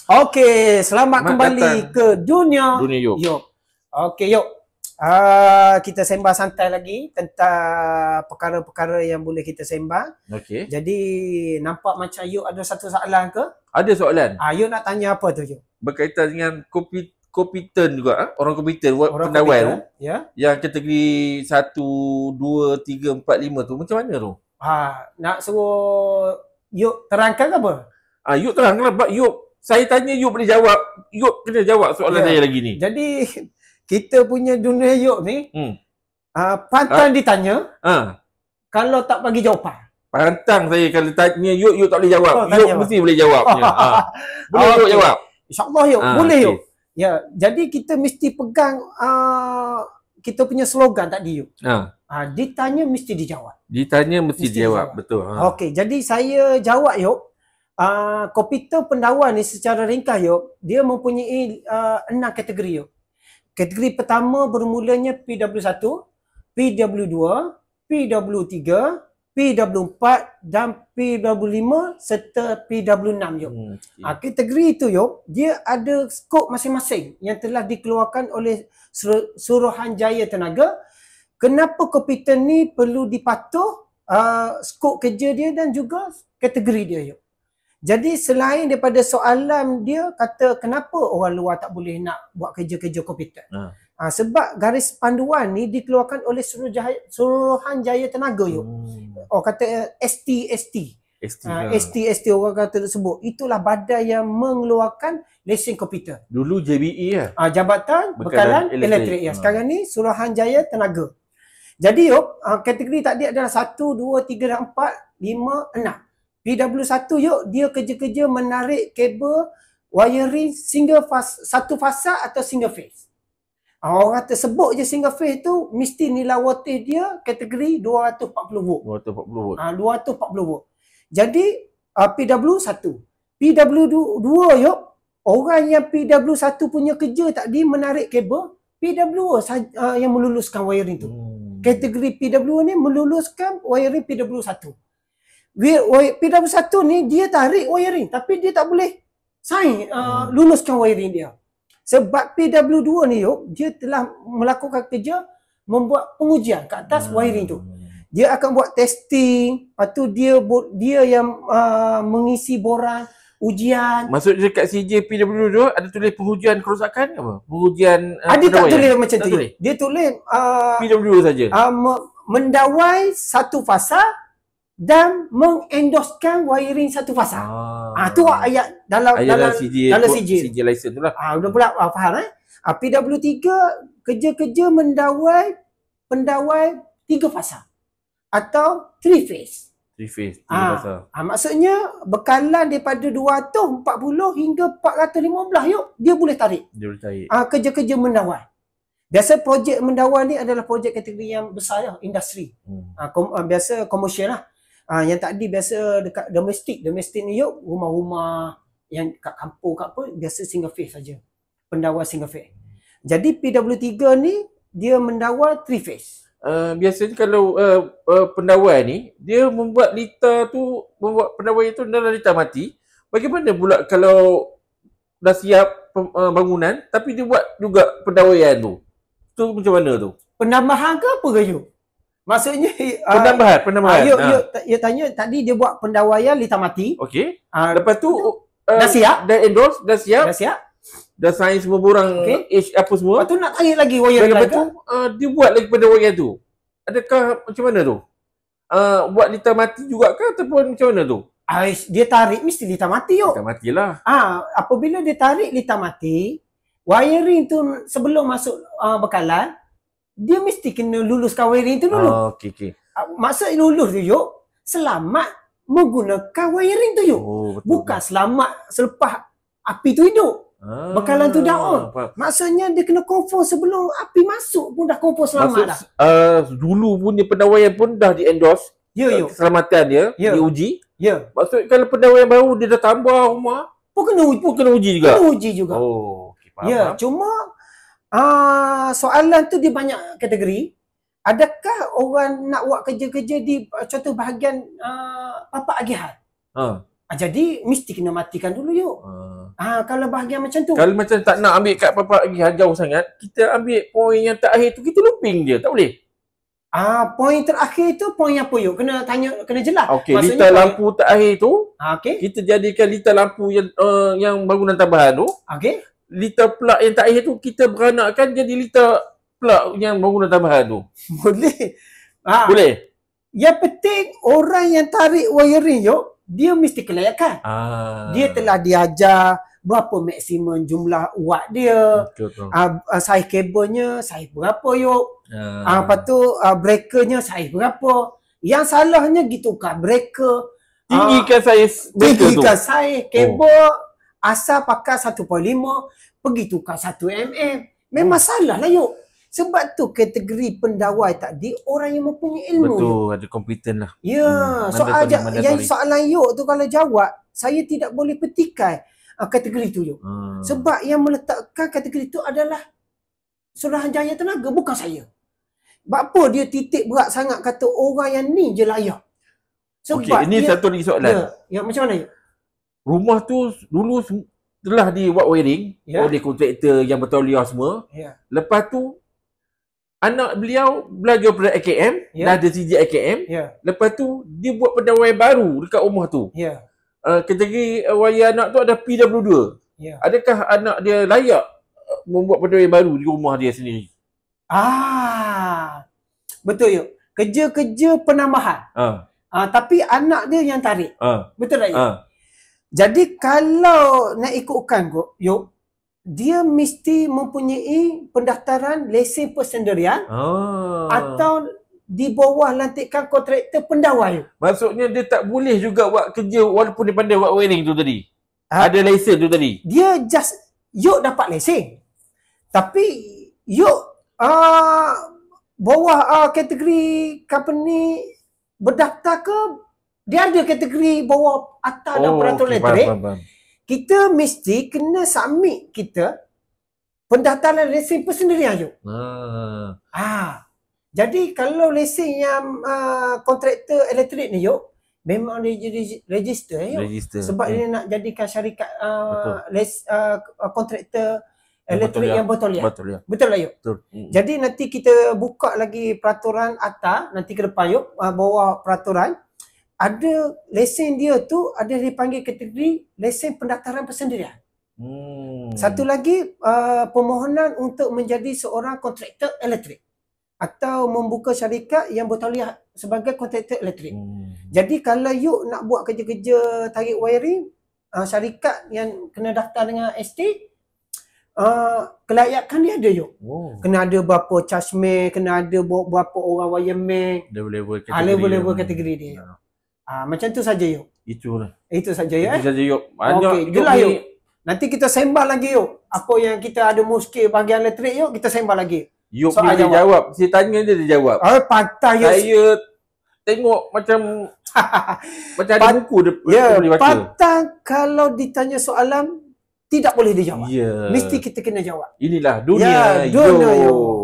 Okey, selamat kembali datang ke Dunia Yuk. Yuk. Okey, yuk. Kita sembah santai lagi tentang perkara-perkara yang boleh kita sembah. Okey. Jadi, nampak macam Yuk ada satu soalan ke? Ada soalan Yuk nak tanya apa tu, Yuk? berkaitan dengan kompeten juga, orang kompeten buat Orang pendawai tu. komputer, ya. Yang kategori 1, 2, 3, 4, 5 tu macam mana tu? Nak suruh Yuk terangkan ke apa? Yuk teranglah, Yuk. Saya tanya Yuk boleh jawab. Yuk kena jawab soalan saya lagi ni. Jadi, kita punya Dunia Yuk ni, pantang ditanya kalau tak bagi jawapan. Pantang saya kalau tanya Yuk tak boleh jawab. Yuk mesti boleh jawab. Boleh Yuk jawab? InsyaAllah Yuk, boleh Yuk. Ya, jadi kita mesti pegang kita punya slogan tadi Yuk. Ditanya mesti dijawab. Ditanya mesti dijawab, betul. Okey, jadi saya jawab Yuk. Komputer pendawai ni secara ringkas Yuk, dia mempunyai 6 kategori Yuk. Kategori pertama bermulanya PW1, PW2, PW3, PW4 dan PW5 serta PW6 Yuk. Kategori itu Yuk, dia ada skop masing-masing yang telah dikeluarkan oleh Suruhanjaya Tenaga. Kenapa komputer ni perlu dipatuh skop kerja dia dan juga kategori dia Yuk. Jadi selain daripada soalan dia kata kenapa orang luar tak boleh nak buat kerja-kerja komputer. Sebab garis panduan ni dikeluarkan oleh Suruhanjaya Tenaga Yuk. Kata ST orang kata tersebut. Itulah badan yang mengeluarkan lesen komputer. Dulu JBE ya? Jabatan Bekalan Elektrik. Sekarang ni Suruhanjaya Tenaga. Jadi Yuk, kategori tadi adalah 1, 2, 3 dan 4, 5, 6. PW1 Yuk, dia kerja-kerja menarik kabel wiring satu fasa atau single phase. Orang kata sebut je single phase tu mesti nilai voltage dia kategori 240 volt. 240 volt. Jadi PW1. PW2 Yuk, orang yang PW1 punya kerja tadi menarik kabel, PW2 yang meluluskan wiring tu. Kategori PW ni meluluskan wiring PW1. PW1 ni dia tarik wiring tapi dia tak boleh luluskan wiring dia. Sebab PW2 ni Yuk, dia telah melakukan kerja membuat pengujian ke atas wiring tu. Dia akan buat testing, lepas tu dia yang mengisi borang, ujian. Maksud dekat CJ PW2 ada tulis pengujian kerosakan apa? Pengujian dia tak tulis macam tu. Dia tulis PW2 saja. Mendawai satu fasa dan mengendoskan wiring satu fasa. Tu ayat dalam CJ license tu lah. Udah pula faham PW3 kerja-kerja pendawai 3 fasa atau 3 phase. 3 phase, 3 fasa. Maksudnya bekalan daripada 240 hingga 415 Yuk, dia boleh tarik. Kerja-kerja mendawai. Biasa projek mendawai ni adalah projek kategori yang besar ya, industri. Biasa komersial lah. Yang tadi biasa dekat domestik ni Yuk, rumah-rumah yang kat kampung kat apa, biasa single phase saja. Pendawai single phase. Jadi PW3 ni dia mendawai 3 phase. Biasanya kalau pendawai ni dia membuat pendawai itu dalam lita mati. Bagaimana pula kalau dah siap bangunan tapi dia buat juga pendawaian tu? Tu macam mana tu? Penambahan ke apa ke Yuk? Maksudnya penambahan. Yuk tanya tadi dia buat pendawaian lita mati. Okey. Lepas tu dah siap? Dah endorse, dah siap? Dah sign semua borang apa semua. Lepas tu nak tarik lagi wiring lepas tu dia buat lagi pendawaian tu. Adakah macam mana tu? Buat lita mati juga ke ataupun macam mana tu? Dia tarik mesti lita mati Yuk. Lita matilah. Apabila dia tarik lita mati, wiring tu sebelum masuk bekalan, dia mesti kena luluskan wiring tu dulu. Okey. Maksud lulus tu Yuk, selamat menggunakan wiring tu Yuk. Bukan selamat selepas api tu hidup. Bekalan tu dah on. Maksudnya dia kena confirm sebelum api masuk pun dah confirm selamat dah. Dulu punya pendawaian pun dah di-endorse. Keselamatan dia diuji. Maksud kalau pendawaian baru dia dah tambah rumah pun kena uji juga. Faham. Cuma soalan tu dia banyak kategori. Adakah orang nak buat kerja-kerja di contoh bahagian papak agihan? Jadi mesti kena matikan dulu Yuk. Kalau bahagian macam tu. Kalau macam tak nak ambil kat papak lagi jauh sangat, kita ambil poin yang terakhir tu, kita looping je, tak boleh. Poin terakhir tu poin apa yuk? Kena tanya, kena jelas. Okey, litar lampu terakhir tu, kita jadikan litar lampu yang bangunan tambahan tu. Okey. Litar plug yang terakhir tu kita beranakkan jadi litar plug yang bangunan tambahan tu. Boleh. Boleh. Yang penting orang yang tarik wiring yuk, dia mesti kelayakan. Dia telah diajar berapa maksimum jumlah watt dia. Saiz kabelnya saiz berapa yuk. Lepas tu breakernya saiz berapa. Yang salahnya ditukar breaker. Tinggikan saiz breaker tu. Tinggikan saiz kabel. Asal pakai 1.5, pergi tukar 1 mm. Memang salah lah yuk. Sebab tu kategori pendawai tadi orang yang mempunyai ilmu. Betul, ada kompeten lah. Ya, soalan yuk tu kalau jawab, saya tidak boleh petikai kategori tu yuk. Sebab yang meletakkan kategori tu adalah Suruhanjaya Tenaga, bukan saya. Sebab apa dia titik berat sangat kata orang yang ni je layak? Sebab ini satu lagi soalan. Ya, macam mana yuk? Rumah tu dulu telah dibuat wiring oleh kontraktor yang bertauliah semua. Lepas tu anak beliau belajar pada AKM, dah ada CJ AKM. Lepas tu dia buat pendawai baru dekat rumah tu. Kategori wayar anak tu ada PW2. Adakah anak dia layak membuat pendawai baru di rumah dia sendiri? Betul yuk. Kerja-kerja penambahan. Tapi anak dia yang tarik. Betul tak yuk? Jadi kalau nak ikutkan yuk, dia mesti mempunyai pendaftaran lesen persendirian atau di bawah lantikan kontraktor pendawai. Maksudnya dia tak boleh juga buat kerja walaupun dia pandai buat wiring tu tadi. Ada lesen tu tadi. Dia just yuk dapat lesen. Tapi yuk bawah kategori company berdaftar ke, dia ada kategori bawah atas dan peraturan elektrik. Kita mesti kena submit kita pendaftaran lesen persendirian yuk. Jadi kalau lesen yang kontraktor elektrik ni yuk, memang dia register yuk. Sebab dia nak jadikan syarikat kontraktor elektrik yang bertauliah. Betul lah yuk. Jadi nanti kita buka lagi peraturan atas nanti ke depan yuk, bawah peraturan. Ada lesen dia tu ada dipanggil kategori lesen pendaftaran persendirian. Satu lagi permohonan untuk menjadi seorang kontraktor elektrik atau membuka syarikat yang bertauliah sebagai kontraktor elektrik. Jadi kalau you nak buat kerja-kerja tarik wiring, syarikat yang kena daftar dengan estate, kelayakan dia ada yuk. Kena ada berapa chargeman, kena ada berapa orang wireman, level-level kategori dia. Macam tu saja yuk. Itu saja ya. Itu saja yuk. Okey, itulah yuk. Nanti kita sembang lagi yuk. Apa yang kita ada muskil bahagian elektrik yuk, kita sembang lagi. Yuk dia jawab. Saya tanya dia jawab. Patah yuk. Saya tengok macam macam ada buku dia boleh baca. Patah kalau ditanya soalan tidak boleh dijawab. Mesti kita kena jawab. Inilah dunia. Dunia yuk.